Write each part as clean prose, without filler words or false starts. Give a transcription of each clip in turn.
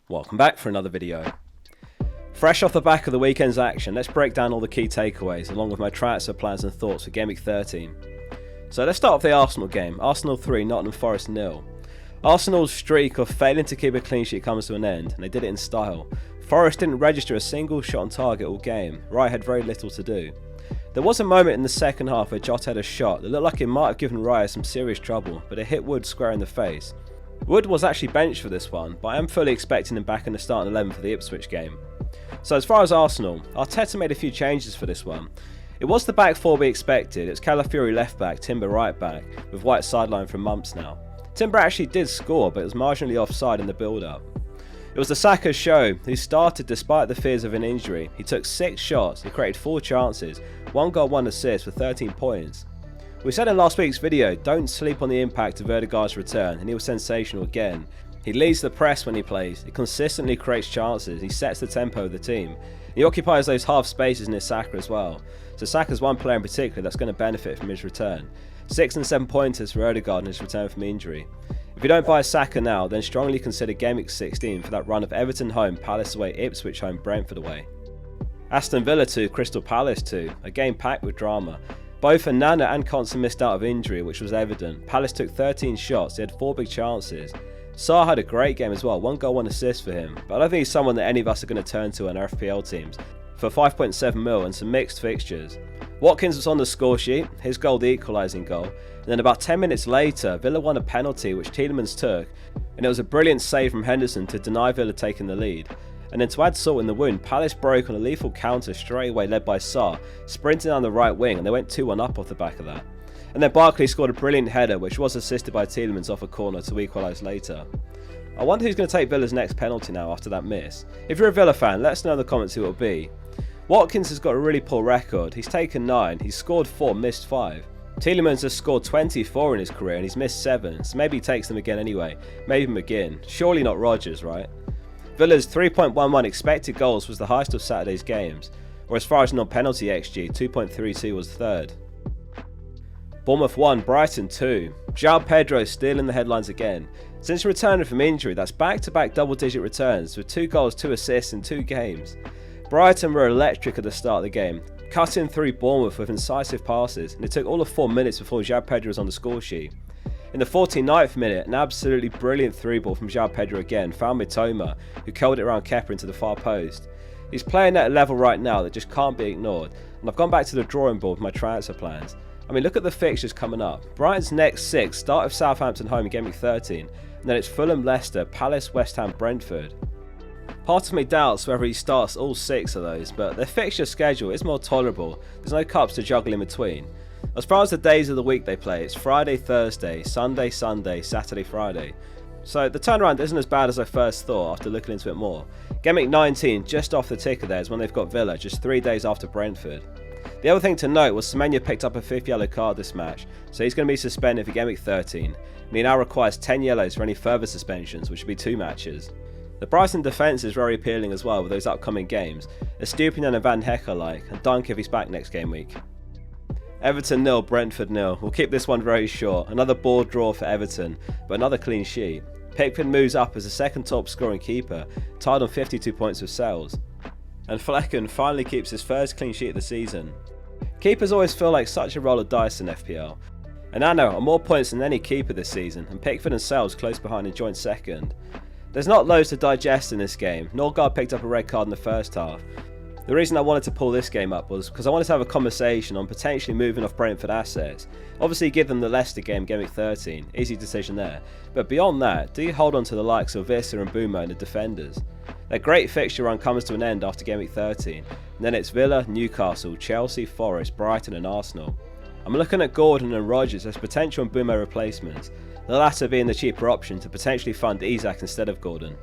Welcome back for another video. Fresh off the back of the weekend's action, let's break down all the key takeaways along with my transfer plans and thoughts for Gameweek 13. So let's start with the Arsenal game. Arsenal 3, Nottingham Forest 0. Arsenal's streak of failing to keep a clean sheet comes to an end, and they did it in style. Forest didn't register a single shot on target all game. Wright had very little to do. There was a moment in the second half where Jota had a shot that looked like it might have given Wright some serious trouble, but it hit Wood square in the face. Wood was actually benched for this one, but I am fully expecting him back in the starting 11 for the Ipswich game. So as far as Arsenal, Arteta made a few changes for this one. It was the back four we expected. It was Calafiori left back, Timber right back, with White sideline for months now. Timber actually did score, but it was marginally offside in the build-up. It was the Saka show, who started despite the fears of an injury. He took 6 shots, he created 4 chances, 1 goal, 1 assist for 13 points. We said in last week's video, don't sleep on the impact of Ødegaard's return, and he was sensational again. He leads the press when he plays, he consistently creates chances, he sets the tempo of the team. He occupies those half spaces near Saka as well. So Saka's one player in particular that's going to benefit from his return. 6 and 7 pointers for Ødegaard in his return from injury. If you don't buy Saka now, then strongly consider Gameweek 16 for that run of Everton home, Palace away, Ipswich home, Brentford away. Aston Villa 2, Crystal Palace 2, a game packed with drama. Both Onana and Constant missed out of injury, which was evident. Palace took 13 shots, they had 4 big chances. Sarr had a great game as well, 1 goal, 1 assist for him, but I don't think he's someone that any of us are going to turn to in our FPL teams for 5.7 mil and some mixed fixtures. Watkins was on the score sheet, his goal the equalising goal, and then about 10 minutes later, Villa won a penalty which Tielemans took, and it was a brilliant save from Henderson to deny Villa taking the lead. And then to add salt in the wound, Palace broke on a lethal counter straight away led by Sarr, sprinting down the right wing, and they went 2-1 up off the back of that. And then Barkley scored a brilliant header which was assisted by Tielemans off a corner to equalise later. I wonder who's going to take Villa's next penalty now after that miss. If you're a Villa fan, let us know in the comments who it will be. Watkins has got a really poor record. He's taken 9, he's scored 4, missed 5. Tielemans has scored 24 in his career and he's missed 7, so maybe he takes them again anyway. Maybe McGinn. Surely not Rodgers, right? Villa's 3.11 expected goals was the highest of Saturday's games, or as far as non-penalty XG, 2.32 was third. Bournemouth 1, Brighton 2. João Pedro stealing the headlines again. Since returning from injury, that's back-to-back double-digit returns with 2 goals, 2 assists in 2 games. Brighton were electric at the start of the game, cutting through Bournemouth with incisive passes, and it took all of 4 minutes before João Pedro was on the score sheet. In the 49th minute, an absolutely brilliant through ball from João Pedro again found Mitoma, who curled it around Kepa into the far post. He's playing at a level right now that just can't be ignored, and I've gone back to the drawing board with my transfer plans. I mean, look at the fixtures coming up. Brighton's next 6 start with Southampton home in Gameweek 13, and then it's Fulham, Leicester, Palace, West Ham, Brentford. Part of me doubts whether he starts all 6 of those, but their fixture schedule is more tolerable. There's no cups to juggle in between. As far as the days of the week they play, it's Friday, Thursday, Sunday, Saturday, Friday. So the turnaround isn't as bad as I first thought after looking into it more. Gameweek 19, just off the ticker there, is when they've got Villa, just 3 days after Brentford. The other thing to note was Semenya picked up a 5th yellow card this match, so he's going to be suspended for Gameweek 13, and he now requires 10 yellows for any further suspensions, which would be 2 matches. The Brighton defence is very appealing as well with those upcoming games, Estupiñán and Van Hecke like, and Dunk if he's back next game week. Everton 0, Brentford 0. We'll keep this one very short. Another board draw for Everton, but another clean sheet. Pickford moves up as the second top scoring keeper, tied on 52 points with Sells. And Flecken finally keeps his first clean sheet of the season. Keepers always feel like such a roll of dice in FPL. And Anno are more points than any keeper this season, and Pickford and Sells close behind in joint second. There's not loads to digest in this game. Norgard picked up a red card in the first half. The reason I wanted to pull this game up was because I wanted to have a conversation on potentially moving off Brentford assets. Obviously give them the Leicester game, Gameweek 13, easy decision there. But beyond that, do you hold on to the likes of Visser and Boomer and the defenders? Their great fixture run comes to an end after Gameweek 13, and then it's Villa, Newcastle, Chelsea, Forest, Brighton and Arsenal. I'm looking at Gordon and Rodgers as potential Boomer replacements, the latter being the cheaper option to potentially fund Isak instead of Gordon.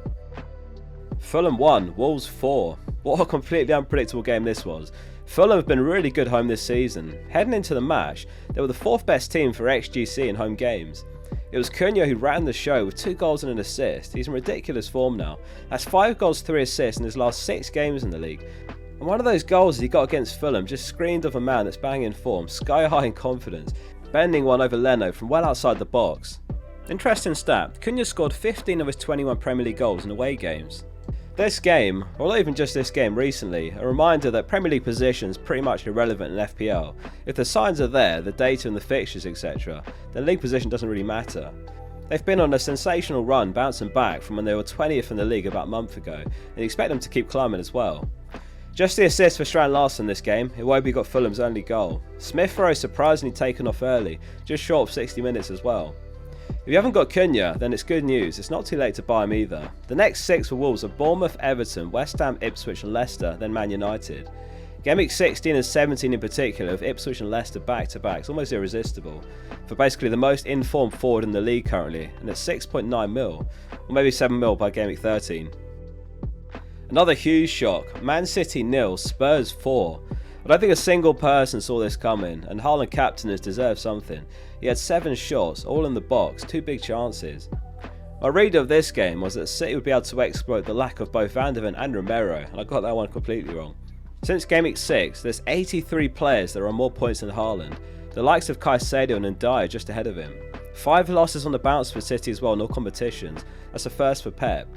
Fulham 1, Wolves 4. What a completely unpredictable game this was. Fulham have been really good home this season. Heading into the match, they were the 4th best team for XGC in home games. It was Cunha who ran the show with 2 goals and an assist. He's in ridiculous form now. That's 5 goals, 3 assists in his last 6 games in the league. And one of those goals he got against Fulham just screamed of a man that's bang in form, sky high in confidence, bending one over Leno from well outside the box. Interesting stat, Cunha scored 15 of his 21 Premier League goals in away games. This game, or not even just this game recently, a reminder that Premier League position is pretty much irrelevant in FPL. If the signs are there, the data and the fixtures etc, then league position doesn't really matter. They've been on a sensational run bouncing back from when they were 20th in the league about a month ago, and you expect them to keep climbing as well. Just the assist for Strand Larsen this game, Iwobi got Fulham's only goal. Smith Rowe surprisingly taken off early, just short of 60 minutes as well. If you haven't got Cunha, then it's good news, it's not too late to buy him either. The next 6 for Wolves are Bournemouth, Everton, West Ham, Ipswich and Leicester, then Man United. Gameweek 16 and 17 in particular, with Ipswich and Leicester back to back, is almost irresistible. For basically the most informed forward in the league currently, and it's 6.9 mil, or maybe 7 mil by Gameweek 13. Another huge shock, Man City 0, Spurs 4. I don't think a single person saw this coming, and Haaland captain has deserved something. He had 7 shots, all in the box, 2 big chances. My read of this game was that City would be able to exploit the lack of both Van de Ven and Romero, and I got that one completely wrong. Since Gameweek 6, there's 83 players that are on more points than Haaland. The likes of Caicedo and Ndiaye are just ahead of him. 5 losses on the bounce for City as well in all competitions. That's a first for Pep.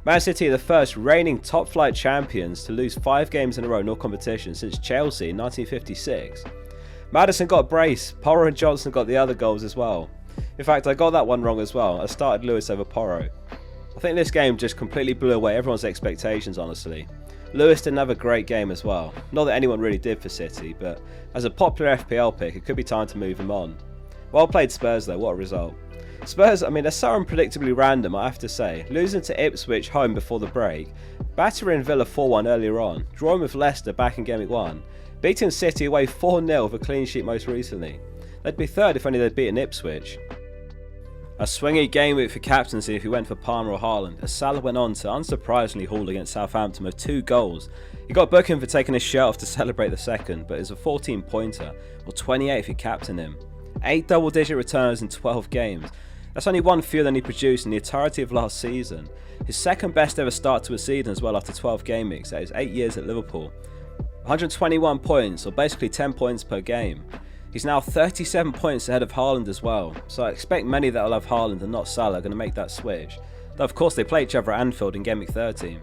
Man City are the first reigning top flight champions to lose 5 games in a row in all competitions since Chelsea in 1956. Maddison got a brace, Porro and Johnson got the other goals as well. In fact, I got that one wrong as well. I started Lewis over Porro. I think this game just completely blew away everyone's expectations, honestly. Lewis didn't have a great game as well. Not that anyone really did for City, but as a popular FPL pick, it could be time to move him on. Well played Spurs though, what a result. Spurs, I mean, they're so unpredictably random, I have to say. Losing to Ipswich home before the break, battering Villa 4-1 earlier on, drawing with Leicester back in Gameweek 1, beating City away 4-0 with a clean sheet most recently. They'd be third if only they'd beaten Ipswich. A swingy game week for captaincy if he went for Palmer or Haaland, as Salah went on to unsurprisingly haul against Southampton with 2 goals. He got booking for taking his shirt off to celebrate the second, but it's a 14-pointer, or 28 if you captain him. 8 double-digit returns in 12 games. That's only one fewer than he produced in the entirety of last season. His second best ever start to a season as well after 12 game weeks, that is 8 years at Liverpool. 121 points, or basically 10 points per game. He's now 37 points ahead of Haaland as well, so I expect many that will have Haaland and not Salah are going to make that switch. Though of course they play each other at Anfield in Gameweek 13.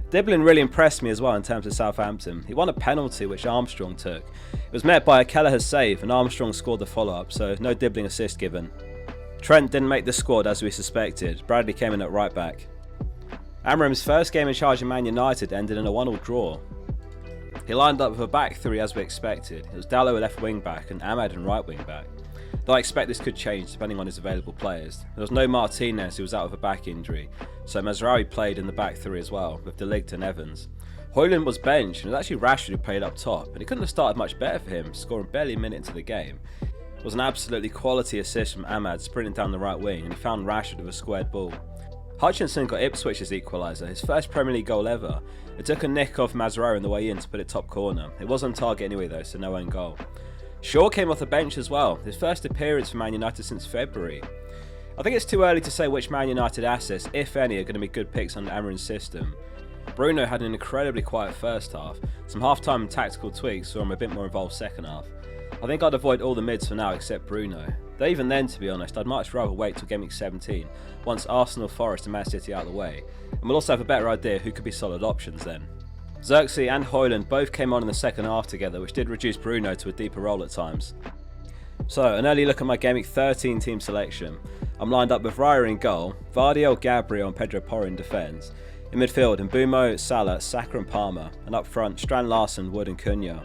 Diblin really impressed me as well in terms of Southampton. He won a penalty which Armstrong took. It was met by a Kelleher's save and Armstrong scored the follow-up, so no Dibbling assist given. Trent didn't make the squad as we suspected. Bradley came in at right back. Amorim's first game in charge of Man United ended in a 1-1 draw. He lined up with a back 3 as we expected. It was Dalot at left wing back and Ahmad in right wing back. Though I expect this could change depending on his available players. There was no Martinez who was out with a back injury, so Mazraoui played in the back 3 as well, with De Ligt and Evans. Højlund was benched and it was actually Rashford who played up top, and he couldn't have started much better for him, scoring barely a minute into the game. It was an absolutely quality assist from Ahmad sprinting down the right wing, and he found Rashford with a squared ball. Hutchinson got Ipswich's equaliser, his first Premier League goal ever. It took a nick off Mazraoui on the way in to put it top corner. It was on target anyway though, so no own goal. Shaw came off the bench as well, his first appearance for Man United since February. I think it's too early to say which Man United assets, if any, are going to be good picks under Amorim's system. Bruno had an incredibly quiet first half, some half-time tactical tweaks saw him a bit more involved second half. I think I'd avoid all the mids for now except Bruno. Though even then, to be honest, I'd much rather wait till Gameweek 17, once Arsenal, Forest and Man City out of the way, and we'll also have a better idea who could be solid options then. Xerxes and Højlund both came on in the second half together, which did reduce Bruno to a deeper role at times. So, an early look at my Gameweek 13 team selection. I'm lined up with Raya in goal, Vardiel, Gabriel and Pedro Porro in defence. In midfield, Mbeumo, Salah, Saka and Palmer, and up front, Strand Larsen, Wood and Cunha.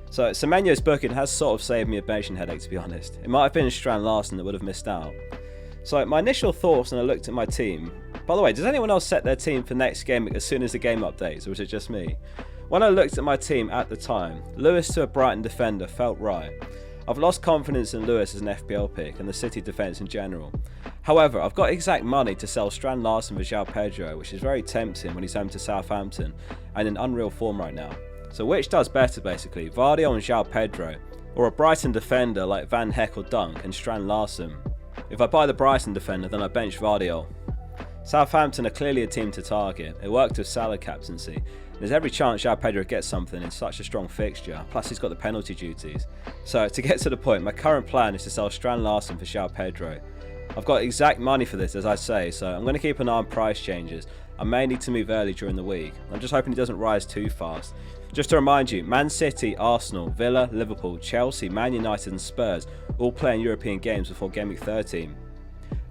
So Semenyo's booking has sort of saved me a benching headache, to be honest. It might have been Strand Larsen that would have missed out. So my initial thoughts when I looked at my team. By the way, does anyone else set their team for next game as soon as the game updates, or was it just me? When I looked at my team at the time, Lewis to a Brighton defender felt right. I've lost confidence in Lewis as an FPL pick and the City defence in general. However, I've got exact money to sell Strand Larsen for João Pedro, which is very tempting when he's home to Southampton and in unreal form right now. So which does better basically, Vardiel and João Pedro, or a Brighton defender like Van Heck or Dunk and Strand Larsen? If I buy the Brighton defender, then I bench Vardiel. Southampton are clearly a team to target. It worked with Salah captaincy. There's every chance João Pedro gets something in such a strong fixture, plus he's got the penalty duties. So to get to the point, my current plan is to sell Strand Larsen for João Pedro. I've got exact money for this as I say, so I'm going to keep an eye on price changes, I may need to move early during the week. I'm just hoping he doesn't rise too fast. Just to remind you, Man City, Arsenal, Villa, Liverpool, Chelsea, Man United and Spurs all playing European games before Gameweek 13.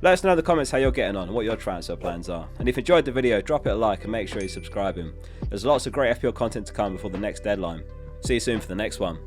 Let us know in the comments how you're getting on and what your transfer plans are. And if you enjoyed the video, drop it a like and make sure you're subscribing. There's lots of great FPL content to come before the next deadline. See you soon for the next one.